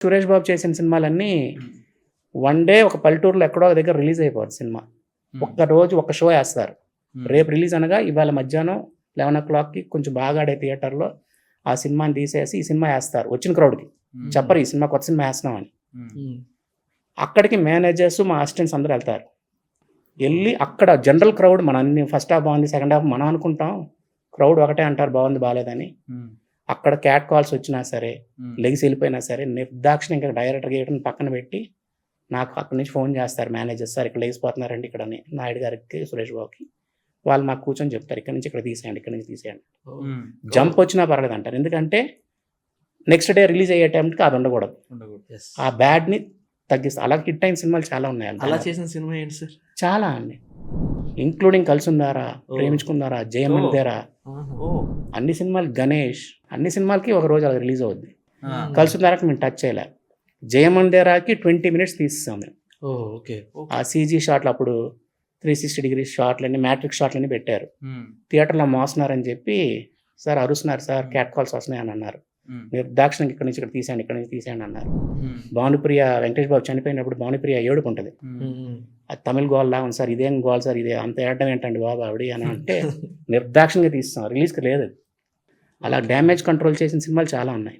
సురేష్ బాబు చేసిన సినిమాలన్నీ one day ఒక పల్లెటూరులో ఎక్కడో ఒక దగ్గర రిలీజ్ అయిపోద్ది సినిమా. ఒక్క రోజు ఒక షో వేస్తారు. రేపు రిలీజ్ అనగా ఇవాళ మధ్యాహ్నం 11 కొంచెం బాగా ఆడే థియేటర్లో ఆ సినిమాని తీసేసి ఈ సినిమా వేస్తారు. వచ్చిన క్రౌడ్కి చెప్పరు ఈ సినిమా కొత్త సినిమా వేస్తున్నామని. అక్కడికి మేనేజర్స్ మా అసిస్టెంట్స్ అందరూ వెళ్తారు. వెళ్ళి అక్కడ జనరల్ క్రౌడ్ మన అన్ని ఫస్ట్ హాఫ్ బాగుంది, సెకండ్ హాఫ్ మనం అనుకుంటాం, క్రౌడ్ ఒకటే అంటారు బాగుంది బాగాలేదని. అక్కడ క్యాట్ కాల్స్ వచ్చినా సరే, లెగిసి వెళ్ళిపోయినా సరే, నిర్దాక్షిణ ఇంకా డైరెక్టర్ గేయడం పక్కన పెట్టి నాకు అక్కడి నుంచి ఫోన్ చేస్తారు మేనేజర్, సార్ ఇక్కడ లేచిపోతున్నారండి ఇక్కడని, నాయుడు గారికి సురేష్ బాబుకి. వాళ్ళు నాకు కూర్చొని చెప్తారు ఇక్కడ నుంచి ఇక్కడ తీసేయండి, ఇక్కడ నుంచి తీసేయండి, జంప్ వచ్చినా పర్లేదు అంటారు. ఎందుకంటే నెక్స్ట్ డే రిలీజ్ అయ్యే టైంకి అది ఉండకూడదు, ఆ బ్యాడ్ని తగ్గిస్తారు. అలా హిట్ అయిన సినిమాలు చాలా ఉన్నాయి. అలా చేసిన సినిమా ఏంటి సార్? చాలా అండి, ఇంక్లూడింగ్ కలిసుందారా, ప్రేమించుకుందారా, జయమందేరా, అన్ని సినిమాలు, గణేష్, అన్ని సినిమాలకి ఒక రోజు అలా రిలీజ్ అవుద్ది. కలిసుందారాకి మేము టచ్ చేయలే, జయమందేరాకి 20 minutes తీస్తాం మేము. ఆ సీజీ షాట్లు అప్పుడు 360 degrees షాట్లన్నీ, మ్యాట్రిక్ షాట్లన్నీ పెట్టారు. థియేటర్లో మోస్తున్నారని చెప్పి సార్ అరుస్తున్నారు సార్, క్యాట్ కాల్స్ వస్తున్నాయి అని అన్నారు. నిర్దాక్షిణకి ఇక్కడ నుంచి ఇక్కడ తీసేయండి, ఇక్కడ నుంచి తీసేయండి అన్నారు. భానుప్రియ, వెంకటేష్ బాబు చనిపోయినప్పుడు భానుప్రియ ఏడుపు ఉంటుంది, అది తమిళ గోల్లా ఉంది సార్, ఇదేం గోల్ సార్, ఇదే అంత ఏడడం ఏంటండి బాబు ఆవిడ అని అంటే నిర్దాక్షిణంగా తీస్తాం, రిలీజ్కి లేదు. అలా డ్యామేజ్ కంట్రోల్ చేసిన సినిమాలు చాలా ఉన్నాయి.